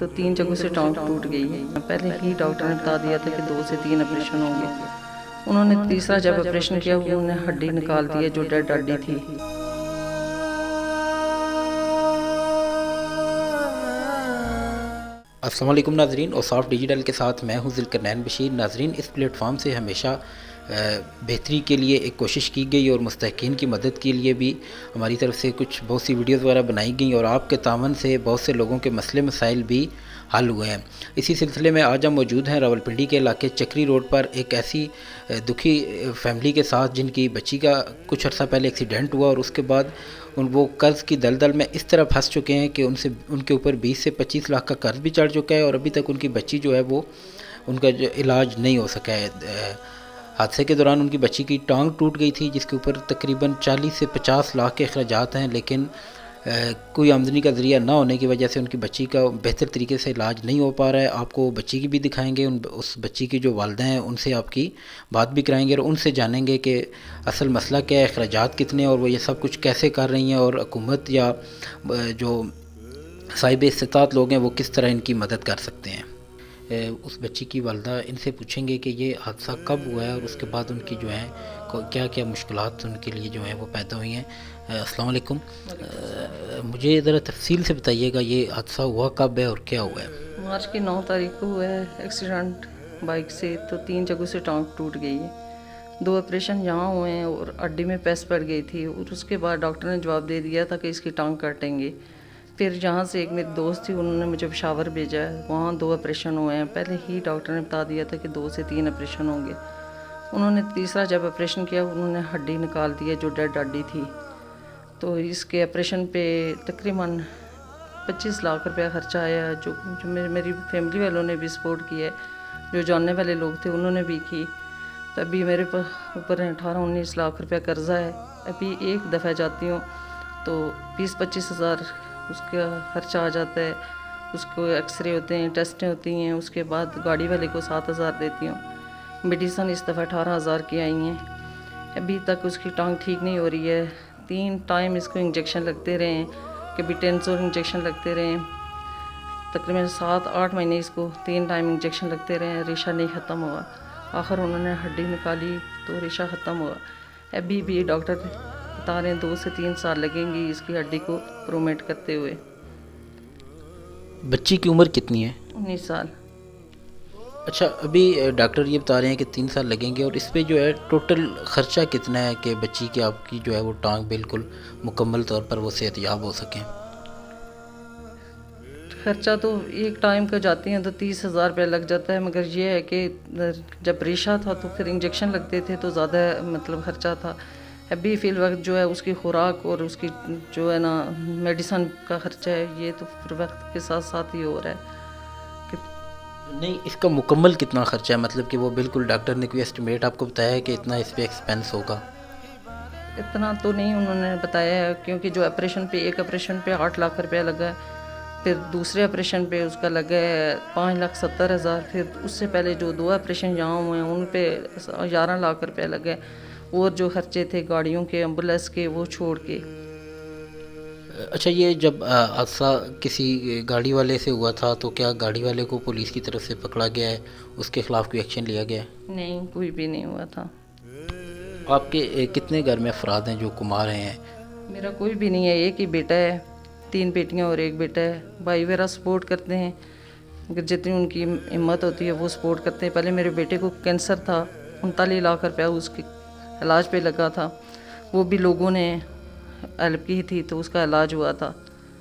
तो 3 जगहों से टांग टूट गई है। पहले ही डॉक्टर ने बता दिया था कि 2 से 3 ऑपरेशन होंगे। उन्होंने तीसरा जब ऑपरेशन किया उन्होंने हड्डी निकाल दी है जो डेड हड्डी थी। अस्सलाम वालेकुम नाजरीन, और सॉफ्ट डिजिटल के साथ मैं हूं ज़ुल्करनैन बशीर। नाजरीन, इस प्लेटफॉर्म से हमेशा बेहतरी के लिए एक कोशिश की गई और मुस्तहिकीन की मदद के लिए भी हमारी तरफ से बहुत सी वीडियोज़ वगैरह बनाई गई और आपके तावन से बहुत से लोगों के मसले मसाइल भी हल हुए हैं। इसी सिलसिले में आज हम मौजूद हैं रावलपिंडी के इलाके चक्री रोड पर एक ऐसी दुखी फैमिली के साथ जिनकी बच्ची का कुछ अर्सा पहले एक्सीडेंट हुआ और उसके बाद वो कर्ज़ की दलदल में इस तरह फंस चुके हैं कि उनके ऊपर 20 से 25 लाख का कर्ज़ भी चढ़ चुका है और अभी तक उनकी बच्ची जो है वो उनका जो इलाज नहीं हो सका है। हादसे के दौरान उनकी बच्ची की टांग टूट गई थी जिसके ऊपर तकरीबन 40 से 50 लाख के अखराजात हैं, लेकिन कोई आमदनी का ज़रिया ना होने की वजह से उनकी बच्ची का बेहतर तरीके से इलाज नहीं हो पा रहा है। आपको बच्ची की भी दिखाएंगे, उस बच्ची की जो वालिदा हैं उनसे आपकी बात भी कराएंगे और उनसे जानेंगे कि असल मसला क्या है, अखराजात कितने और वो ये सब कुछ कैसे कर रही हैं और हुकूमत या जो साहिब इस्तात लोग हैं वो किस तरह इनकी मदद कर सकते हैं। उस बच्ची की वालिदा इनसे पूछेंगे कि ये हादसा कब हुआ है और उसके बाद उनकी जो है क्या क्या मुश्किलात उनके लिए जो हैं वो पैदा हुई हैं। अस्सलाम वालेकुम, मुझे ज़रा तफसील से बताइएगा ये हादसा हुआ कब है और क्या हुआ है। मार्च की 9 तारीख को हुआ है एक्सीडेंट बाइक से, तो 3 जगहों से टांग टूट गई है। 2 ऑपरेशन यहाँ हुए हैं और हड्डी में पैस पड़ गई थी और उसके बाद डॉक्टर ने जवाब दे दिया था कि इसकी टांग काटेंगे। फिर यहाँ से एक मेरी दोस्त थी, उन्होंने मुझे पेशावर भेजा है, वहाँ 2 ऑपरेशन हुए हैं। पहले ही डॉक्टर ने बता दिया था कि 2 से 3 ऑपरेशन होंगे। उन्होंने तीसरा जब ऑपरेशन किया उन्होंने हड्डी निकाल दी है जो डेड हड्डी थी। तो इसके ऑपरेशन पे तकरीबन 25 लाख रुपया ख़र्चा आया, जो मेरी फैमिली वालों ने भी सपोर्ट किया है, जो जानने वाले लोग थे उन्होंने भी की। तभी मेरे ऊपर 18-19 लाख रुपया कर्ज़ा है। अभी एक दफ़ा जाती हूँ तो 20-25 हज़ार उसका ख़र्चा आ जाता है। उसको एक्सरे होते हैं, टेस्टें होती हैं, उसके बाद गाड़ी वाले को 7 हज़ार देती हूँ। मेडिसन इस दफ़ा 18 हज़ार की आई हैं। अभी तक उसकी टांग ठीक नहीं हो रही है। 3 टाइम इसको इंजेक्शन लगते रहे हैं, कभी टेंसोर इंजेक्शन लगते रहे हैं। तकरीबन 7-8 महीने इसको 3 टाइम इंजेक्शन लगते रहे हैं, रेशा नहीं ख़त्म हुआ। आखिर उन्होंने हड्डी निकाली तो रेशा ख़त्म हुआ। अभी भी डॉक्टर बता रहे हैं 2 से 3 साल लगेंगी इसकी हड्डी को इम्प्रूवमेंट करते हुए। बच्ची की उम्र कितनी है? 19 साल। अच्छा, अभी डॉक्टर ये बता रहे हैं कि 3 साल लगेंगे और इस पे जो है टोटल ख़र्चा कितना है कि बच्ची की आपकी जो है वो टांग बिल्कुल मुकम्मल तौर पर वो सेहतयाब हो सकें। खर्चा तो एक टाइम का जाती हैं तो 30 हज़ार रुपया लग जाता है, मगर ये है कि जब रेशा था तो फिर इंजेक्शन लगते थे तो ज़्यादा मतलब ख़र्चा था। अभी फ़िल वक्त जो है उसकी खुराक और उसकी जो है ना मेडिसन का ख़र्चा है, ये तो फिर वक्त के साथ साथ ही हो रहा है। नहीं, इसका मुकम्मल कितना ख़र्चा है, मतलब कि वो बिल्कुल डॉक्टर ने कोई एस्टिमेट आपको बताया है कि इतना इस पर एक्सपेंस होगा? इतना तो नहीं उन्होंने बताया है, क्योंकि जो ऑपरेशन पे एक ऑपरेशन पे 8 लाख रुपया लगा है, फिर दूसरे ऑपरेशन पे उसका लगा है 5,70,000, फिर उससे पहले जो 2 ऑपरेशन यहाँ हुए हैं उन पे 11 लाख रुपया लगा है, और जो खर्चे थे गाड़ियों के, एम्बुलेंस के, वो छोड़ के। अच्छा, ये जब हादसा किसी गाड़ी वाले से हुआ था तो क्या गाड़ी वाले को पुलिस की तरफ से पकड़ा गया है, उसके ख़िलाफ़ कोई एक्शन लिया गया है? नहीं, कोई भी नहीं हुआ था। आपके कितने घर में अफराद हैं जो कुमार हैं? मेरा कोई भी नहीं है, एक ही बेटा है, 3 बेटियां और 1 बेटा है। भाई मेरा सपोर्ट करते हैं, अगर जितनी उनकी हिम्मत होती है वो सपोर्ट करते हैं। पहले मेरे बेटे को कैंसर था, 39 लाख रुपया उसके इलाज पे लगा था, वो भी लोगों ने हेल्प की थी तो उसका इलाज हुआ था।